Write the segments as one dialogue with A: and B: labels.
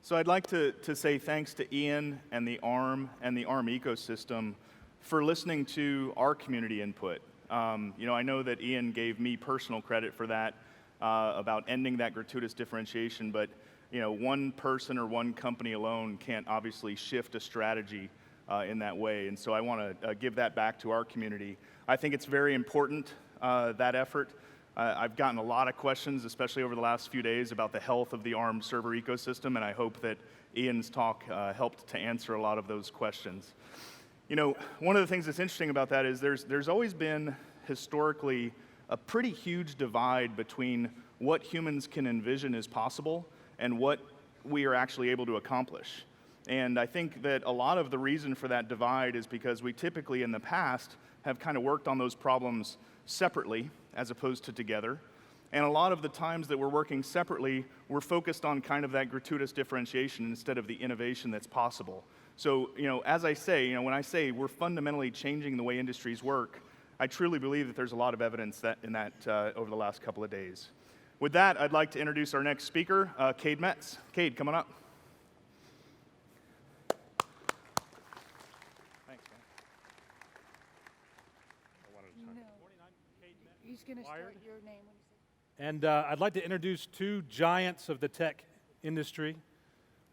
A: So I'd like to say thanks to Ian and the ARM ecosystem for listening to our community input. I know that Ian gave me personal credit for that, about ending that gratuitous differentiation, but one person or one company alone can't obviously shift a strategy in that way, and so I want to give that back to our community. I think it's very important, that effort. I've gotten a lot of questions, especially over the last few days, about the health of the ARM server ecosystem, and I hope that Ian's talk helped to answer a lot of those questions. One of the things that's interesting about that is there's always been, historically, a pretty huge divide between what humans can envision as possible and what we are actually able to accomplish. And I think that a lot of the reason for that divide is because we typically, in the past, have kind of worked on those problems separately, as opposed to together. And a lot of the times that we're working separately, we're focused on kind of that gratuitous differentiation instead of the innovation that's possible. So, as I say, when I say we're fundamentally changing the way industries work, I truly believe that there's a lot of evidence in that over the last couple of days. With that, I'd like to introduce our next speaker, Cade Metz. Cade, come on up.
B: He's going to start your name.
C: And I'd like to introduce two giants of the tech industry.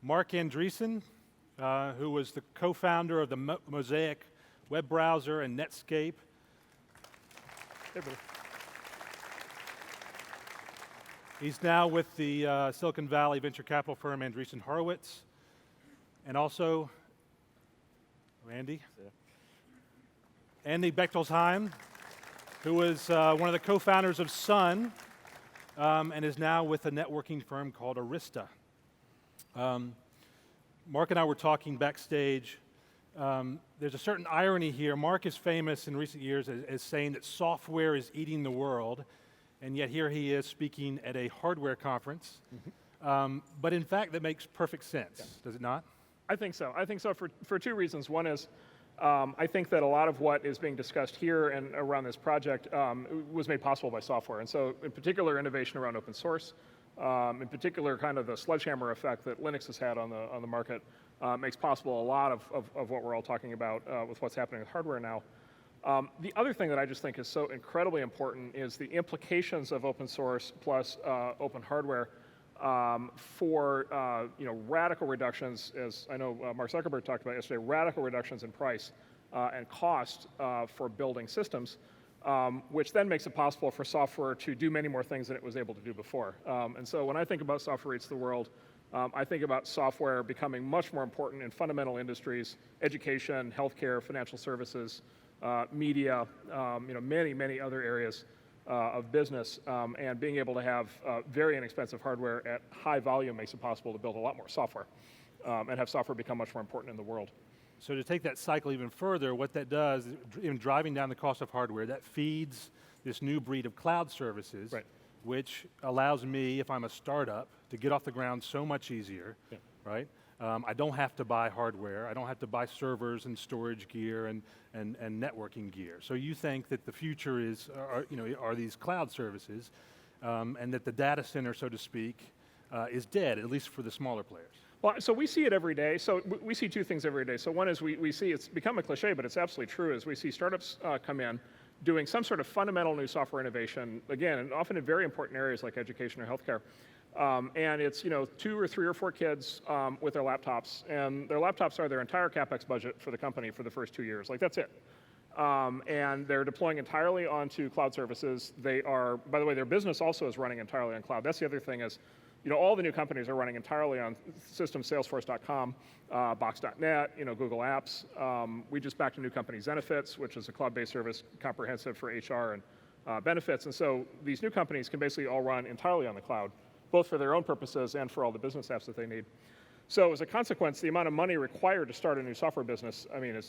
C: Marc Andreessen, who was the co-founder of the Mosaic web browser and Netscape. Hey, buddy. He's now with the Silicon Valley venture capital firm Andreessen Horowitz. And also, Andy Bechtolsheim, who was one of the co-founders of Sun, and is now with a networking firm called Arista. Marc and I were talking backstage. There's a certain irony here. Marc is famous in recent years as saying that software is eating the world, and yet here he is speaking at a hardware conference. Mm-hmm. But in fact, that makes perfect sense, does it not?
D: I think so. I think so for two reasons. One is, I think that a lot of what is being discussed here and around this project was made possible by software. And so in particular, innovation around open source, in particular kind of the sledgehammer effect that Linux has had on the market makes possible a lot of what we're all talking about with what's happening with hardware now. The other thing that I just think is so incredibly important is the implications of open source plus open hardware for radical reductions, as I know Mark Zuckerberg talked about yesterday, radical reductions in price and cost for building systems, which then makes it possible for software to do many more things than it was able to do before. And so when I think about software eats the world, I think about software becoming much more important in fundamental industries, education, healthcare, financial services, media, many other areas of business, and being able to have very inexpensive hardware at high volume makes it possible to build a lot more software and have software become much more important in the world.
C: So to take that cycle even further, what that does, in driving down the cost of hardware, that feeds this new breed of cloud services, right, which allows me, if I'm a startup, to get off the ground so much easier, right? I don't have to buy hardware. I don't have to buy servers and storage gear and networking gear. So you think that the future are these cloud services, and that the data center, so to speak, is dead, at least for the smaller players.
D: Well, so we see it every day. So we see two things every day. So one is we see, it's become a cliche, but it's absolutely true, is we see startups come in doing some sort of fundamental new software innovation, again, and often in very important areas like education or healthcare. And it's 2 or 3 or 4 kids with their laptops, and their laptops are their entire CapEx budget for the company for the first 2 years. Like, that's it. And they're deploying entirely onto cloud services. They are, by the way, their business also is running entirely on cloud. That's the other thing is, all the new companies are running entirely on systems, Salesforce.com, Box.net, Google Apps. We just backed a new company, Zenefits, which is a cloud-based service comprehensive for HR and benefits. And so these new companies can basically all run entirely on the cloud, both for their own purposes and for all the business apps that they need. So as a consequence, the amount of money required to start a new software business,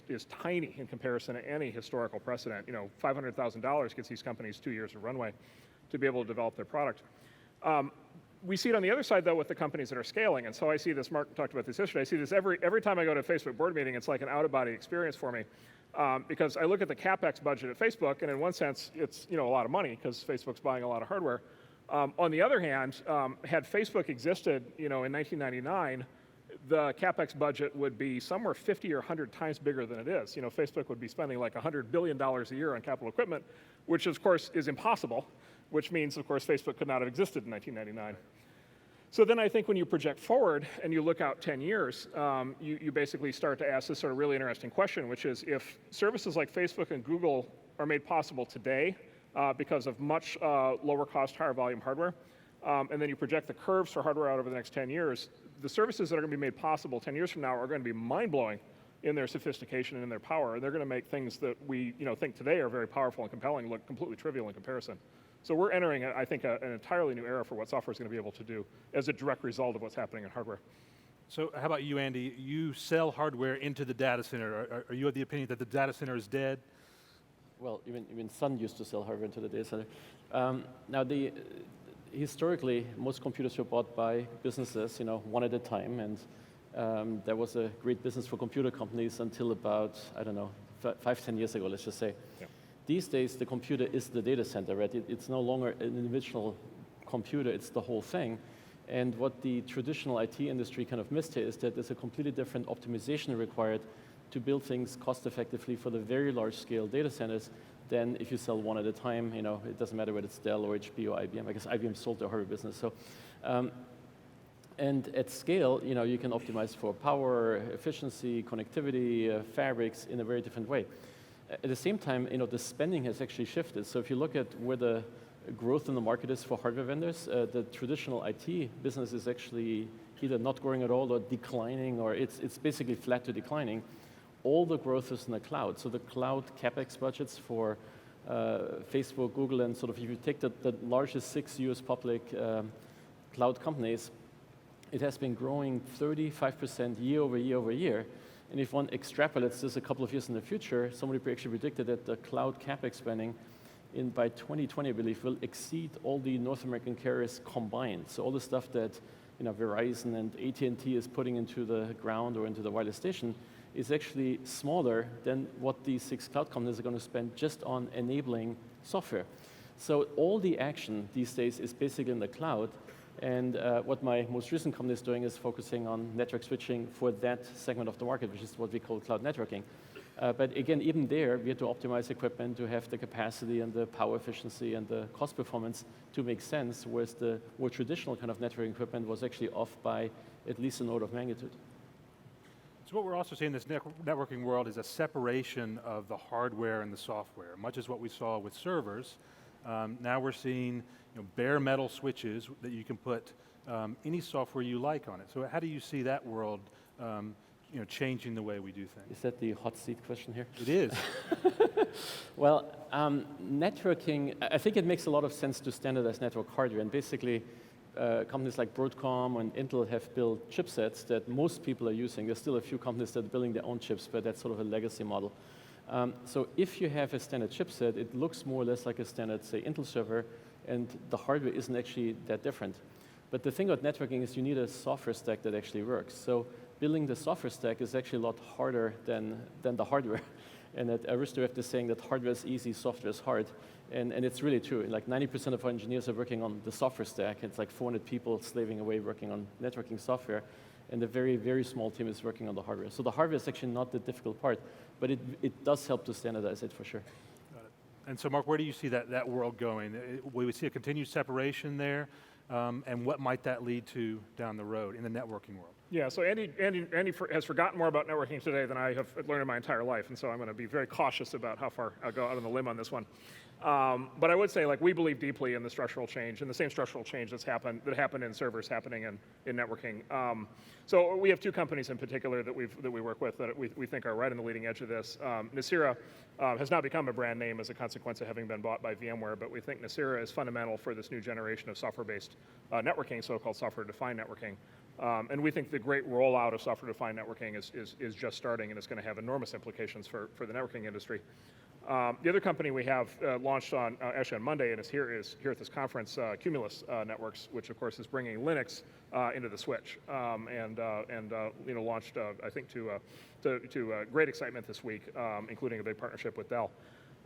D: is tiny in comparison to any historical precedent. $500,000 gets these companies 2 years of runway to be able to develop their product. We see it on the other side, though, with the companies that are scaling. And so I see this, Mark talked about this yesterday, I see this every time I go to a Facebook board meeting, it's like an out-of-body experience for me. Because I look at the CapEx budget at Facebook, and in one sense, it's a lot of money, because Facebook's buying a lot of hardware. On the other hand, had Facebook existed in 1999, the CapEx budget would be somewhere 50 or 100 times bigger than it is. Facebook would be spending like $100 billion a year on capital equipment, which of course is impossible, which means of course Facebook could not have existed in 1999. So then I think when you project forward and you look out 10 years, you basically start to ask this sort of really interesting question, which is if services like Facebook and Google are made possible today because of much lower cost, higher volume hardware, and then you project the curves for hardware out over the next 10 years, the services that are going to be made possible 10 years from now are going to be mind-blowing in their sophistication and in their power. And they're going to make things that we think today are very powerful and compelling look completely trivial in comparison. So we're entering, I think, an entirely new era for what software is going to be able to do as a direct result of what's happening in hardware.
C: So how about you, Andy? You sell hardware into the data center. Are you of the opinion that the data center is dead?
E: Well, even Sun used to sell hardware into the data center. Now, historically, most computers were bought by businesses, one at a time, and that was a great business for computer companies until about, I don't know, 5-10 years ago, let's just say. Yeah. These days, the computer is the data center, right? It's no longer an individual computer, it's the whole thing. And what the traditional IT industry kind of missed here is that there's a completely different optimization required to build things cost effectively for the very large scale data centers than if you sell one at a time. It doesn't matter whether it's Dell or HP or IBM. I guess IBM sold their hardware business. So, and at scale, you can optimize for power, efficiency, connectivity, fabrics in a very different way. At the same time, the spending has actually shifted. So if you look at where the growth in the market is for hardware vendors, the traditional IT business is actually either not growing at all or declining, or it's basically flat to declining. All the growth is in the cloud. So the cloud CapEx budgets for Facebook, Google, and sort of if you take the largest 6 US public cloud companies, it has been growing 35% year over year over year. And if one extrapolates this a couple of years in the future, somebody actually predicted that the cloud CapEx spending by 2020, I believe, will exceed all the North American carriers combined. So all the stuff that Verizon and AT&T is putting into the ground or into the wireless station is actually smaller than what these 6 cloud companies are going to spend just on enabling software. So all the action these days is basically in the cloud. And what my most recent company is doing is focusing on network switching for that segment of the market, which is what we call cloud networking. But again, even there, we had to optimize equipment to have the capacity and the power efficiency and the cost performance to make sense, whereas the more traditional kind of networking equipment was actually off by at least an order of magnitude.
C: So what we're also seeing in this networking world is a separation of the hardware and the software, much as what we saw with servers. Now we're seeing bare metal switches that you can put any software you like on it. So how do you see that world changing the way we do things?
E: Is that the hot seat question here?
C: It is.
E: Well, networking, I think it makes a lot of sense to standardize network hardware. And basically, companies like Broadcom and Intel have built chipsets that most people are using. There's still a few companies that are building their own chips, but that's sort of a legacy model. So if you have a standard chipset, it looks more or less like a standard, say, Intel server, and the hardware isn't actually that different. But the thing about networking is you need a software stack that actually works. So building the software stack is actually a lot harder than the hardware. And at Arista, we have this saying that hardware is easy, software is hard. And it's really true. Like 90% of our engineers are working on the software stack. It's like 400 people slaving away working on networking software. And a very, very small team is working on the hardware. So the hardware is actually not the difficult part, but it does help to standardize it for sure.
C: Got it. And so Mark, where do you see that world going? Will we see a continued separation there? And what might that lead to down the road in the networking world?
D: Yeah, so Andy has forgotten more about networking today than I have learned in my entire life, and so I'm going to be very cautious about how far I'll go out on the limb on this one. But I would say, we believe deeply in the structural change, and the same structural change that happened in servers happening in networking. So we have 2 companies in particular that we work with that we think are right on the leading edge of this. Nicira has now become a brand name as a consequence of having been bought by VMware, but we think Nicira is fundamental for this new generation of software-based networking, so-called software-defined networking. And we think the great rollout of software-defined networking is just starting, and it's going to have enormous implications for the networking industry. The other company we have launched actually on Monday and is here at this conference, Cumulus Networks, which of course is bringing Linux into the switch, and launched I think to great excitement this week, including a big partnership with Dell.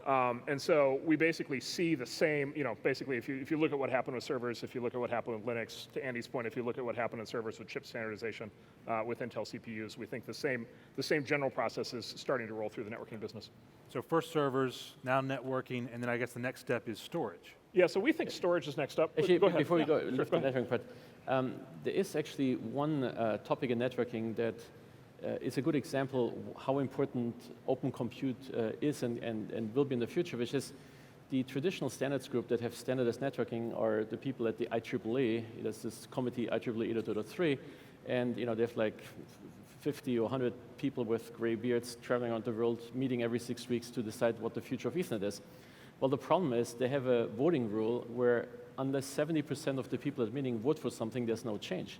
D: And so we basically see the same, basically if you look at what happened with servers, if you look at what happened with Linux, to Andy's point, if you look at what happened in servers with chip standardization with Intel CPUs, we think the same general process is starting to roll through the networking business.
C: So first servers, now networking, and then I guess the next step is storage.
D: Yeah, so we think storage is next up.
E: Actually,
D: go ahead.
E: before we go,
D: Sure,
E: lift
D: go
E: the
D: ahead.
E: networking part, there is actually one topic in networking that is a good example how important open compute is and will be in the future, which is the traditional standards group that have standardized networking are the people at the IEEE. There's this committee IEEE 802.3, and they have like 50 or 100 people with gray beards traveling around the world, meeting every 6 weeks to decide what the future of Ethernet is. Well, the problem is they have a voting rule where unless 70% of the people at the meeting vote for something, there's no change.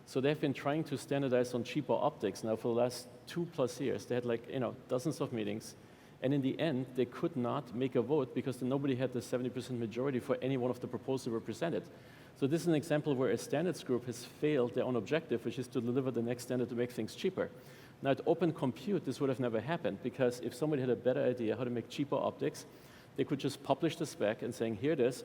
E: So they've been trying to standardize on cheaper optics now for the last 2+ years. They had dozens of meetings, and in the end, they could not make a vote because nobody had the 70% majority for any one of the proposals that were presented. So this is an example where a standards group has failed their own objective, which is to deliver the next standard to make things cheaper. Now at Open Compute, this would have never happened because if somebody had a better idea how to make cheaper optics, they could just publish the spec and saying, here it is,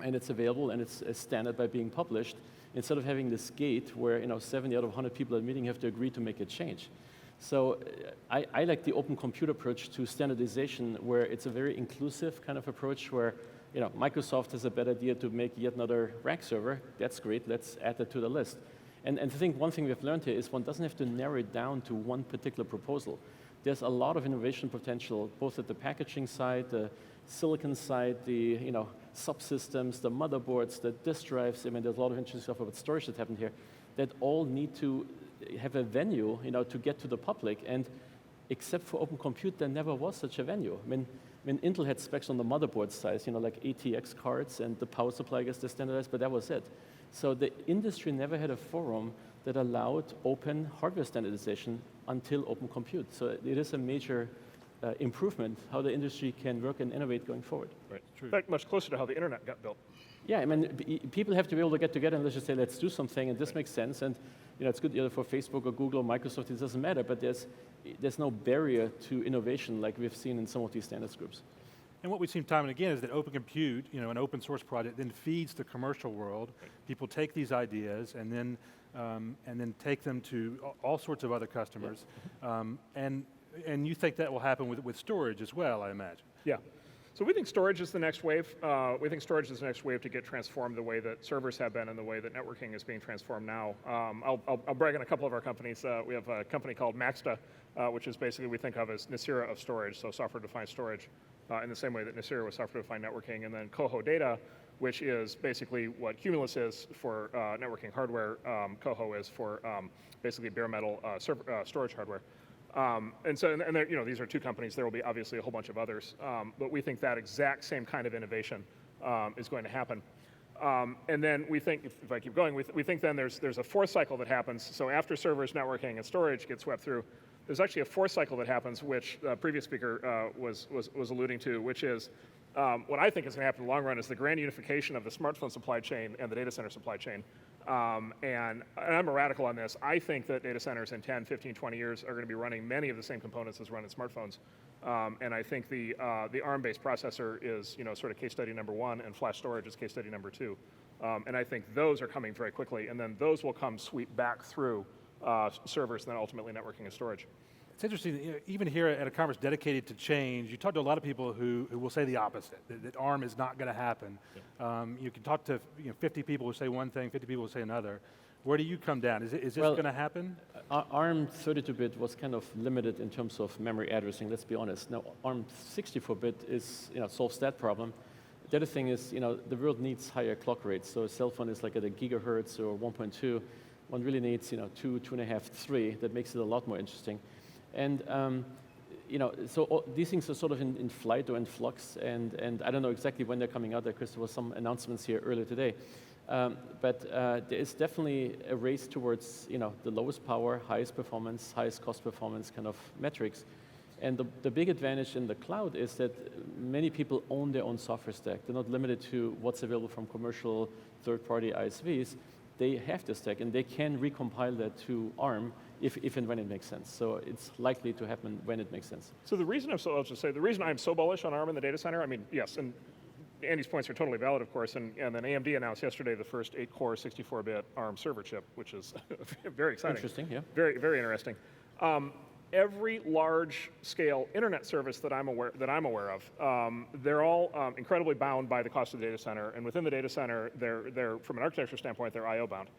E: and it's available and it's a standard by being published, instead of having this gate where 70 out of 100 people at a meeting have to agree to make a change. So I like the open compute approach to standardization where it's a very inclusive kind of approach where Microsoft has a better idea to make yet another rack server. That's great, let's add that to the list. And I think one thing we've learned here is one doesn't have to narrow it down to one particular proposal. There's a lot of innovation potential, both at the packaging side, the silicon side, the subsystems, the motherboards, the disk drives. I mean, there's a lot of interesting stuff about storage that happened here that all need to have a venue, to get to the public. And except for open compute, there never was such a venue. I mean, Intel had specs on the motherboard size, like ATX cards and the power supply, I guess, they're standardized, but that was it. So the industry never had a forum that allowed open hardware standardization until open compute. So it is a major improvement how the industry can work and innovate going forward.
D: Right. True. In fact, much closer to how the internet got built.
E: Yeah, I mean, people have to be able to get together and let's just say, let's do something, and this makes sense. And it's good either for Facebook or Google or Microsoft, it doesn't matter, but there's no barrier to innovation like we've seen in some of these standards groups.
C: And what we've seen time and again is that open compute, an open source project, then feeds the commercial world. People take these ideas and then take them to all sorts of other customers. Yeah. And you think that will happen with storage as well, I imagine.
D: Yeah. So we think storage is the next wave. We think storage is the next wave to get transformed the way that servers have been and the way that networking is being transformed now. I'll brag on a couple of our companies. We have a company called Maxta, which is basically we think of as Nicira of storage, so software-defined storage, in the same way that Nicira was software-defined networking. And then Coho Data, which is basically what Cumulus is for networking hardware. Coho is for basically bare metal storage hardware. And these are two companies. There will be obviously a whole bunch of others, but we think that exact same kind of innovation is going to happen. And then we think, if I keep going, we think then there's a fourth cycle that happens. So after servers, networking, and storage get swept through, there's actually a fourth cycle that happens, which the previous speaker was alluding to, which is what I think is going to happen in the long run is the grand unification of the smartphone supply chain and the data center supply chain. And I'm a radical on this. I think that data centers in 10, 15, 20 years are going to be running many of the same components as run in smartphones. And I think the ARM-based processor is sort of case study number one, and flash storage is case study number two. And I think those are coming very quickly, and then those will come sweep back through servers, and then ultimately networking and storage.
C: It's interesting, even here at a conference dedicated to change, you talk to a lot of people who will say the opposite, that ARM is not going to happen. Yeah. You can talk to 50 people who say one thing, 50 people who say another. Where do you come down? Is this going to happen?
E: ARM 32-bit was kind of limited in terms of memory addressing, let's be honest. Now, ARM 64-bit is, solves that problem. The other thing is, the world needs higher clock rates. So a cell phone is like at a gigahertz or 1.2. One really needs, 2, 2.5, 3. That makes it a lot more interesting. And so these things are sort of in flight or in flux, and I don't know exactly when they're coming out there because there was some announcements here earlier today. But there is definitely a race towards the lowest power, highest performance, highest cost performance kind of metrics. And the big advantage in the cloud is that many people own their own software stack. They're not limited to what's available from commercial third-party ISVs. they have this tech, and they can recompile that to ARM if and when it makes sense. So it's likely to happen when it makes sense.
D: So the reason the reason I'm so bullish on ARM in the data center, I mean, yes, and Andy's points are totally valid, of course, and then AMD announced yesterday the first 8-core 64-bit ARM server chip, which is very exciting.
E: Interesting, yeah.
D: Very, very interesting. Every large-scale internet service that I'm aware of, they're all incredibly bound by the cost of the data center, and within the data center, they're from an architecture standpoint, they're I/O bound.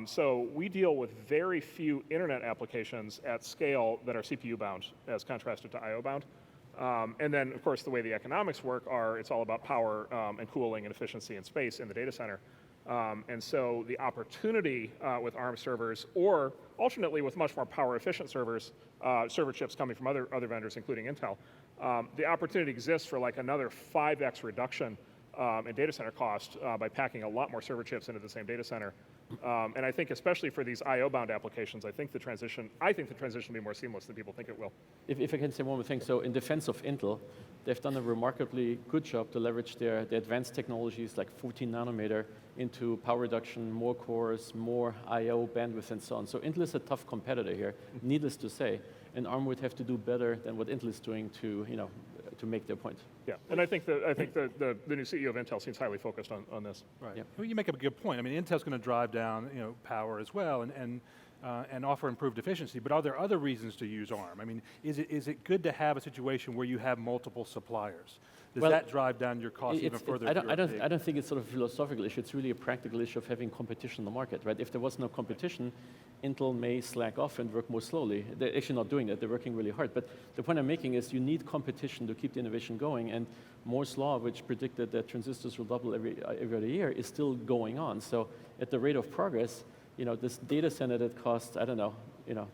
D: So we deal with very few internet applications at scale that are CPU bound, as contrasted to I/O bound. And then, of course, the way the economics work it's all about power and cooling and efficiency and space in the data center. And so the opportunity with ARM servers, or alternately with much more power efficient servers, server chips coming from other vendors, including Intel, the opportunity exists for like another 5x reduction in data center cost by packing a lot more server chips into the same data center. And I think especially for these I/O bound applications, I think the transition will be more seamless than people think it will.
E: If I can say one more thing, so in defense of Intel, they've done a remarkably good job to leverage their advanced technologies like 14 nanometer into power reduction, more cores, more I/O bandwidth, and so on. So Intel is a tough competitor here, needless to say, and ARM would have to do better than what Intel is doing to make their point.
D: Yeah, and I think the new CEO of Intel seems highly focused on this.
C: Right.
E: Yep.
C: Well, you make up a good point. I mean, Intel's going to drive down power as well and offer improved efficiency. But are there other reasons to use ARM? I mean, is it good to have a situation where you have multiple suppliers? Does that drive down your costs even further?
E: I don't think it's sort of a philosophical issue. It's really a practical issue of having competition in the market, right? If there was no competition, Intel may slack off and work more slowly. They're actually not doing that. They're working really hard. But the point I'm making is you need competition to keep the innovation going. And Moore's law, which predicted that transistors will double every other year, is still going on. So at the rate of progress, this data center that costs, I don't know, $1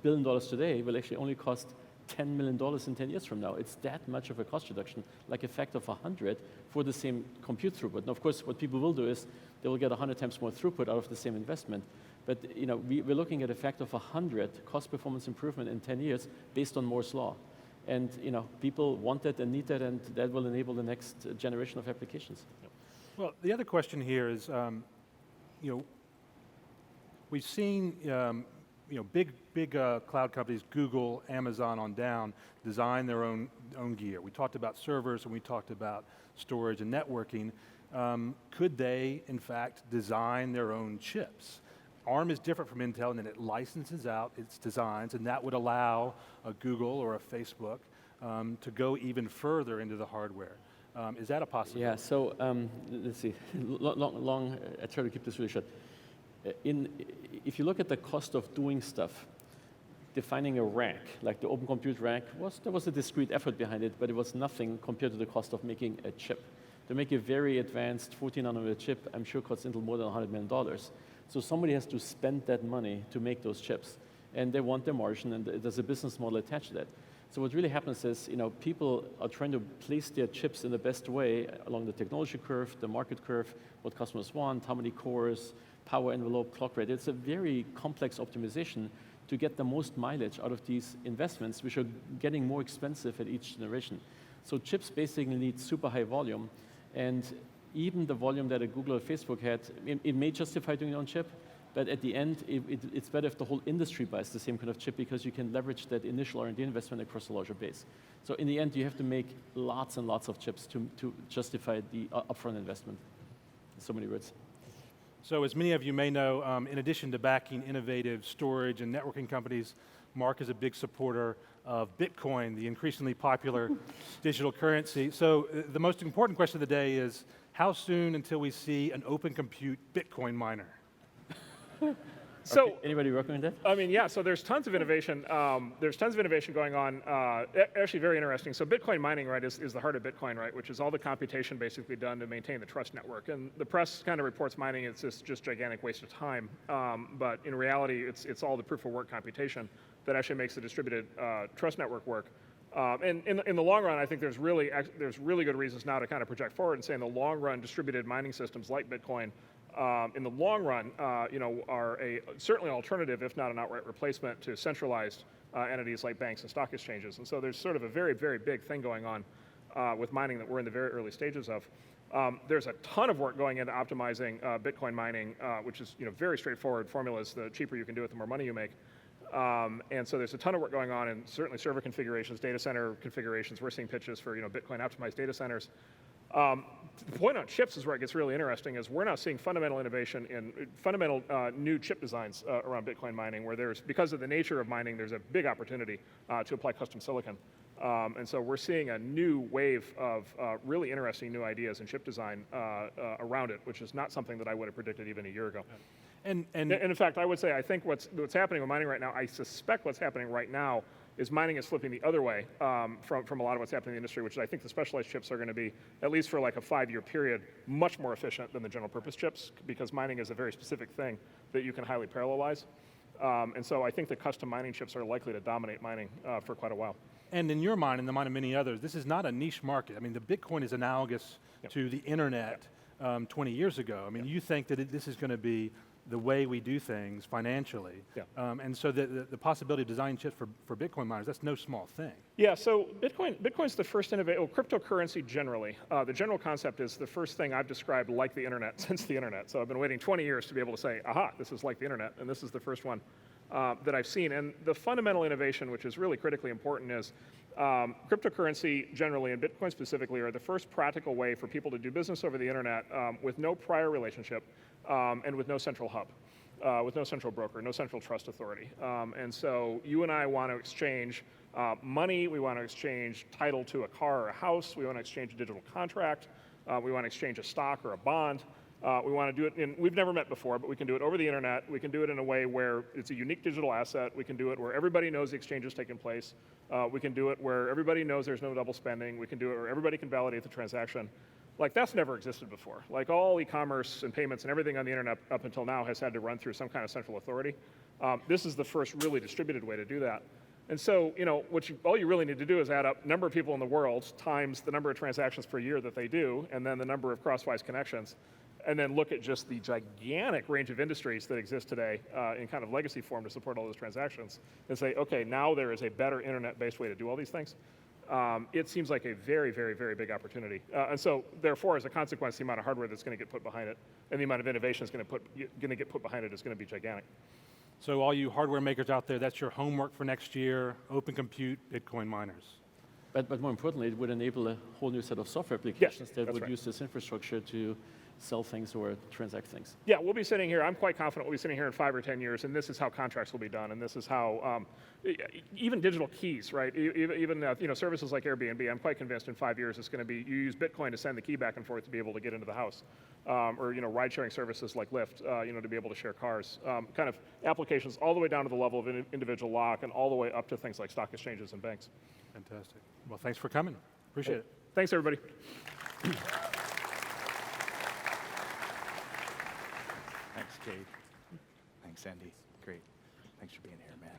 E: billion today will actually only cost $10 million in 10 years from now. It's that much of a cost reduction, like a factor of 100 for the same compute throughput. And of course, what people will do is they will get 100 times more throughput out of the same investment. But we're looking at a factor of 100 cost performance improvement in 10 years based on Moore's law. And people want that and need that, and that will enable the next generation of applications.
C: Well, the other question here is, we've seen big cloud companies, Google, Amazon on down, design their own gear. We talked about servers and we talked about storage and networking. Could they, in fact, design their own chips? ARM is different from Intel in that it licenses out its designs, and that would allow a Google or a Facebook to go even further into the hardware. Is that a possibility?
E: Yeah, so let's see. I try to keep this really short. If you look at the cost of doing stuff, defining a rack, like the Open Compute rack, there was a discrete effort behind it, but it was nothing compared to the cost of making a chip. To make a very advanced 14 nanometer chip, I'm sure costs Intel more than $100 million. So somebody has to spend that money to make those chips, and they want their margin, and there's a business model attached to that. So what really happens is, people are trying to place their chips in the best way along the technology curve, the market curve, what customers want, how many cores, power envelope, clock rate. It's a very complex optimization to get the most mileage out of these investments, which are getting more expensive at each generation. So chips basically need super high volume, and even the volume that a Google or Facebook had, it may justify doing your own chip, but at the end, it's better if the whole industry buys the same kind of chip because you can leverage that initial R&D investment across a larger base. So in the end, you have to make lots and lots of chips to justify the upfront investment. In so many words.
C: So as many of you may know, in addition to backing innovative storage and networking companies, Marc is a big supporter of Bitcoin, the increasingly popular digital currency. So the most important question of the day is, how soon until we see an open compute Bitcoin miner?
D: So
E: anybody working on that?
D: I mean, yeah. So there's tons of innovation. Going on. Actually, very interesting. So Bitcoin mining, right, is the heart of Bitcoin, right, which is all the computation basically done to maintain the trust network. And the press kind of reports mining it's just gigantic waste of time. But in reality, it's all the proof of work computation that actually makes the distributed trust network work. And in the long run, I think there's really good reasons now to kind of project forward and say in the long run, distributed mining systems like Bitcoin. In the long run, are certainly an alternative, if not an outright replacement, to centralized entities like banks and stock exchanges. And so there's sort of a very, very big thing going on with mining that we're in the very early stages of. There's a ton of work going into optimizing Bitcoin mining, which is very straightforward formulas. The cheaper you can do it, the more money you make. And so there's a ton of work going on in certainly server configurations, data center configurations. We're seeing pitches for Bitcoin optimized data centers. The point on chips is where it gets really interesting, is we're now seeing fundamental innovation in fundamental new chip designs around Bitcoin mining, where because of the nature of mining, there's a big opportunity to apply custom silicon. And so we're seeing a new wave of really interesting new ideas in chip design around it, which is not something that I would have predicted even a year ago. And in fact, I would say I think what's happening with mining right now, I suspect what's happening right now is mining is flipping the other way from a lot of what's happening in the industry, which is I think the specialized chips are going to be, at least for like a 5-year period, much more efficient than the general purpose chips, because mining is a very specific thing that you can highly parallelize. And so I think the custom mining chips are likely to dominate mining for quite a while.
C: And in your mind, and the mind of many others, this is not a niche market. I mean, the Bitcoin is analogous to the internet 20 years ago. I mean, you think that this is going to be the way we do things financially. And so the possibility of designing chips for Bitcoin miners, that's no small thing.
D: Yeah, so Bitcoin's the first cryptocurrency generally. The general concept is the first thing I've described like the internet since the internet. So I've been waiting 20 years to be able to say, aha, this is like the internet, and this is the first one that I've seen. And the fundamental innovation, which is really critically important, is cryptocurrency generally, and Bitcoin specifically, are the first practical way for people to do business over the internet with no prior relationship and with no central hub, with no central broker, no central trust authority. And so you and I want to exchange money, we want to exchange title to a car or a house, we want to exchange a digital contract, we want to exchange a stock or a bond. We want to do it we've never met before, but we can do it over the internet. We can do it in a way where it's a unique digital asset. We can do it where everybody knows the exchange is taking place. We can do it where everybody knows there's no double spending. We can do it where everybody can validate the transaction. Like, that's never existed before. Like, all e-commerce and payments and everything on the internet up until now has had to run through some kind of central authority. This is the first really distributed way to do that. And so, all you really need to do is add up number of people in the world times the number of transactions per year that they do, and then the number of crosswise connections, and then look at just the gigantic range of industries that exist today in kind of legacy form to support all those transactions, and say, okay, now there is a better internet-based way to do all these things. It seems like a very, very, very big opportunity. And so, therefore, as a consequence, the amount of hardware that's going to get put behind it and the amount of innovation that's going to get put behind it is going to be gigantic.
C: So all you hardware makers out there, that's your homework for next year: open compute Bitcoin miners.
E: But more importantly, it would enable a whole new set of software applications that would use this infrastructure to sell things or transact things.
D: Yeah, we'll be sitting here, I'm quite confident we'll be sitting here in 5 or 10 years, and this is how contracts will be done, and this is how, even digital keys, right? Even services like Airbnb, I'm quite convinced in 5 years it's going to be, you use Bitcoin to send the key back and forth to be able to get into the house. Or ride-sharing services like Lyft, to be able to share cars. Kind of applications all the way down to the level of individual lock and all the way up to things like stock exchanges and banks.
C: Fantastic. Well, thanks for coming. Appreciate it.
D: Thanks, everybody.
A: Thanks, Cade. Thanks, Andy. Great. Thanks for being here, man.